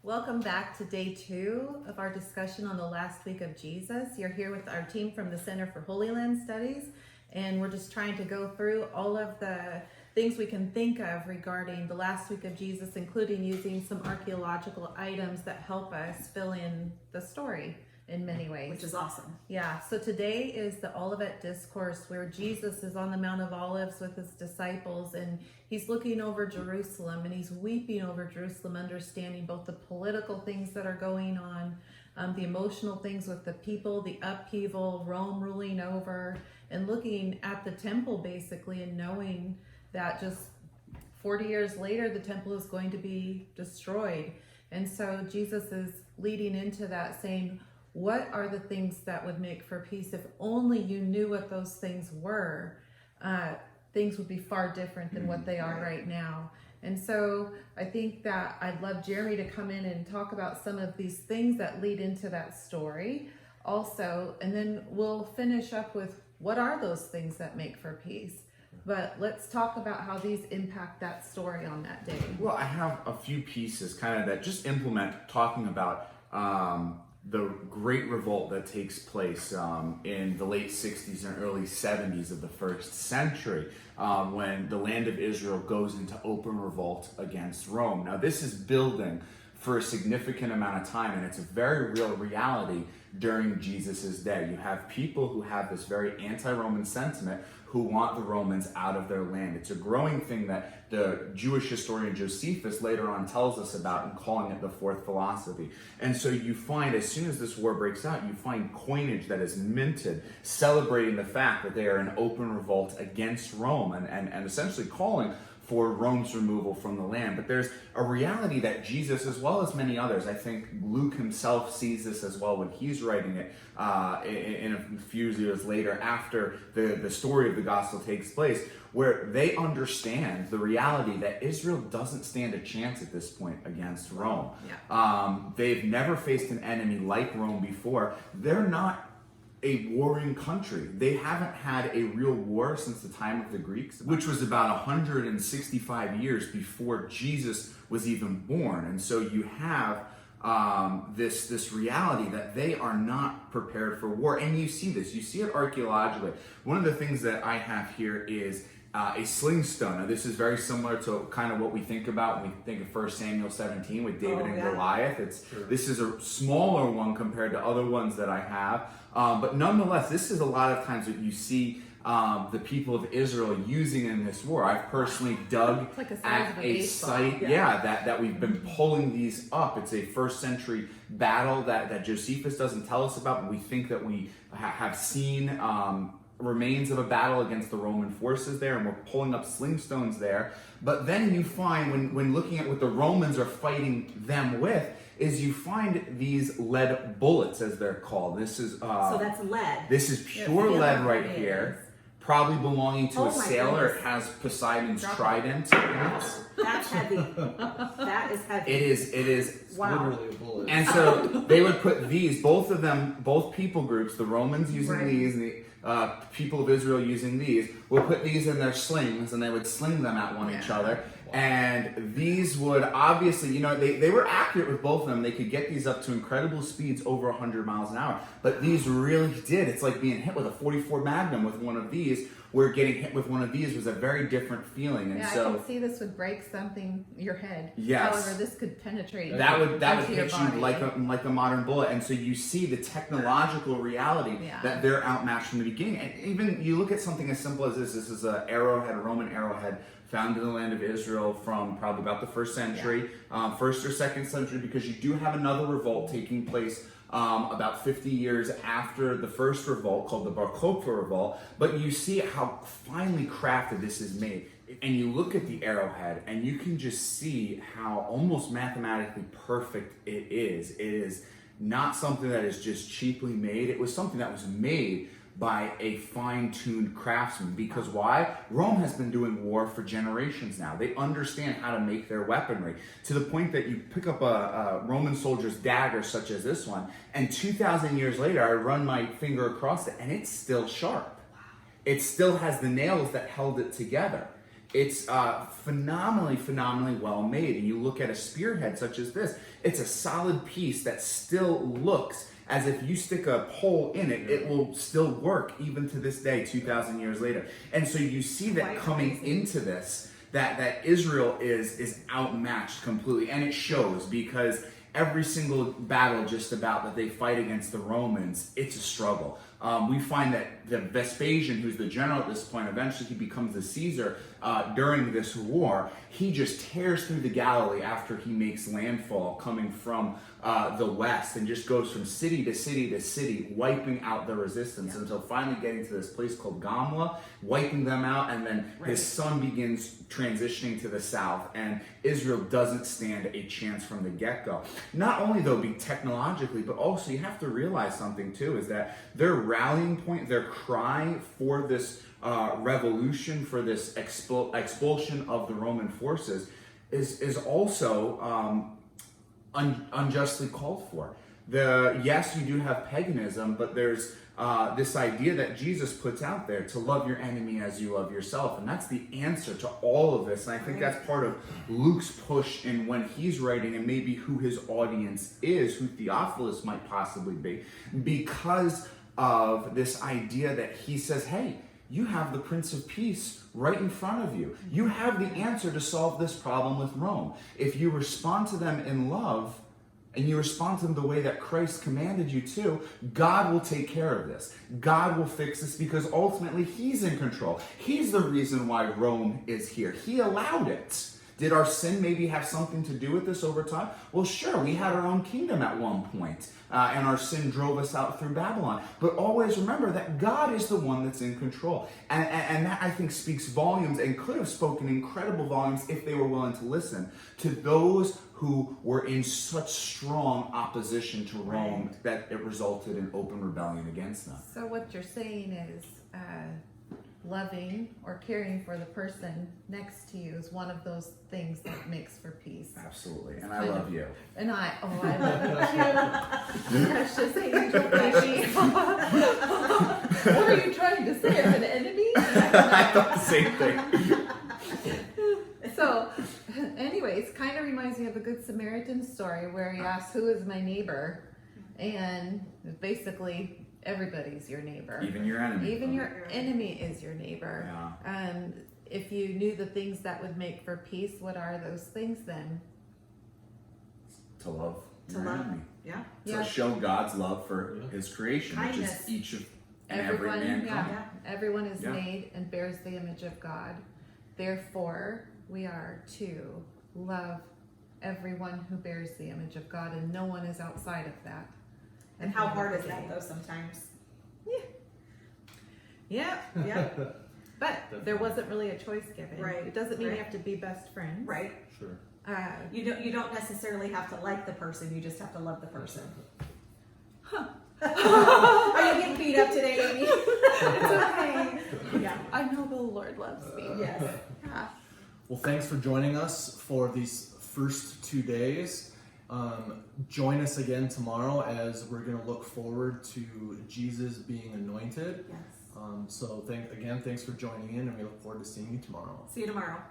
Welcome back to day 2 of our discussion on the last week of Jesus. You're here with our team from the Center for Holy Land Studies, and we're just trying to go through all of the things we can think of regarding the last week of Jesus, including using some archaeological items that help us fill in the story in many ways. Which is awesome. Yeah, so today is the Olivet discourse where Jesus is on the Mount of Olives with his disciples, and he's looking over Jerusalem and he's weeping over Jerusalem, understanding both the political things that are going on, the emotional things with the people, the upheaval, Rome ruling over, and looking at the temple basically and knowing that just 40 years later the temple is going to be destroyed. And so Jesus is leading into that, saying, what are the things that would make for peace? If only you knew what those things were, things would be far different than what they are right now. And so I think that I'd love Jeremy to come in and talk about some of these things that lead into that story also, and then we'll finish up with what are those things that make for peace. But let's talk about how these impact that story on that day. Well, I have a few pieces kind of that just implement talking about the Great Revolt that takes place in the late 60s and early 70s of the first century, when the land of Israel goes into open revolt against Rome. Now, this is building for a significant amount of time, and it's a very real reality during Jesus's day. You have people who have this very anti-Roman sentiment who want the Romans out of their land. It's a growing thing that the Jewish historian Josephus later on tells us about and calling it the fourth philosophy. And so you find, as soon as this war breaks out, you find coinage that is minted celebrating the fact that they are in open revolt against Rome and essentially calling for Rome's removal from the land. But there's a reality that Jesus, as well as many others, I think Luke himself sees this as well when he's writing it in a few years later after the story of the gospel takes place, where they understand the reality that Israel doesn't stand a chance at this point against Rome. Yeah. They've never faced an enemy like Rome before. They're not a warring country. They haven't had a real war since the time of the Greeks, which was about 165 years before Jesus was even born. And so you have this reality that they are not prepared for war. And you see this. You see it archaeologically. One of the things that I have here is a sling stone. Now, this is very similar to kind of what we think about when we think of 1 Samuel 17 with David and Goliath. This is a smaller one compared to other ones that I have. But nonetheless, this is a lot of times that you see the people of Israel using in this war. I've personally dug at a site, that we've been pulling these up. It's a first century battle that Josephus doesn't tell us about, but we think that we have seen remains of a battle against the Roman forces there, and we're pulling up sling stones there. But then you find, when looking at what the Romans are fighting them with, is you find these lead bullets, as they're called. This is so that's lead. This is pure lead right here, probably belonging to a sailor. Goodness. It has Poseidon's trident in it. That's heavy. That is heavy. It is. Wow. Literally a bullet. And so they would put these, both of them, both people groups, the Romans using these, and the people of Israel using these, would put these in their slings, and they would sling them at each other. Wow. And these would obviously, they were accurate with both of them. They could get these up to incredible speeds, over 100 miles an hour. But these really did. It's like being hit with a 44 Magnum with one of these, where getting hit with one of these was a very different feeling. And so I can see this would break something, your head. Yes. However, this could penetrate. That would hit you like a modern bullet. And so you see the technological reality that they're outmatched from the beginning. And even you look at something as simple as this. This is an arrowhead, a Roman arrowhead, found in the land of Israel from probably about the first century, first or second century, because you do have another revolt taking place about 50 years after the first revolt, called the Bar Kokhba revolt. But you see how finely crafted this is made. And you look at the arrowhead, and you can just see how almost mathematically perfect it is. It is not something that is just cheaply made. It was something that was made by a fine-tuned craftsman. Because why? Rome has been doing war for generations now. They understand how to make their weaponry, to the point that you pick up a Roman soldier's dagger, such as this one, and 2,000 years later, I run my finger across it, and it's still sharp. It still has the nails that held it together. It's phenomenally well made. And you look at a spearhead such as this, it's a solid piece that still looks as if you stick a hole in it, it will still work even to this day, 2,000 years later. And so you see that coming into this, that Israel is outmatched completely. And it shows, because every single battle just about that they fight against the Romans, it's a struggle. We find that the Vespasian, who's the general at this point, eventually he becomes the Caesar during this war. He just tears through the Galilee after he makes landfall coming from the west, and just goes from city to city to city, wiping out the resistance until finally getting to this place called Gamla, wiping them out, and then his son begins transitioning to the south, and Israel doesn't stand a chance from the get-go. Not only though be technologically, but also you have to realize something too, is that their rallying point, their cry for this revolution, for this expulsion of the Roman forces, is also unjustly called for. Yes, you do have paganism, but there's this idea that Jesus puts out there to love your enemy as you love yourself, and that's the answer to all of this. And I think that's part of Luke's push in when he's writing, and maybe who his audience is, who Theophilus might possibly be, because of this idea that he says, hey, you have the Prince of Peace right in front of you. You have the answer to solve this problem with Rome. If you respond to them in love, and you respond to them the way that Christ commanded you to, God will take care of this. God will fix this, because ultimately He's in control. He's the reason why Rome is here. He allowed it. Did our sin maybe have something to do with this over time? Well, sure, we had our own kingdom at one point, and our sin drove us out through Babylon. But always remember that God is the one that's in control. And that, I think, speaks volumes, and could have spoken incredible volumes if they were willing to listen to those who were in such strong opposition to Rome that it resulted in open rebellion against them. So what you're saying is loving or caring for the person next to you is one of those things that makes for peace. Absolutely. And I love you. And I love you. Precious angel baby. What are you trying to say? I'm an enemy? I thought the same thing. So, anyways, kind of reminds me of a Good Samaritan story where he asks, who is my neighbor? And basically, everybody's your neighbor. Even your enemy. Even your enemy is your neighbor. Yeah. If you knew the things that would make for peace, what are those things then? To love your love. enemy. Yeah. To show God's love for His creation, which Kindness. is each of and every Everyone, mankind. everyone is Yeah. made and bears the image of God. Therefore, we are to love everyone who bears the image of God, and no one is outside of that. And how hard is that though sometimes? Yeah. Yeah. But there wasn't really a choice given. Right. It doesn't mean Right. you have to be best friends. Right. Sure. You don't necessarily have to like the person, you just have to love the person. Are you getting beat up today, Amy? It's okay. Yeah. I know the Lord loves me. Yes. Yeah. Well, thanks for joining us for these first 2 days. Join us again tomorrow as we're going to look forward to Jesus being anointed. Yes. So thanks for joining in, and we look forward to seeing you tomorrow. See you tomorrow.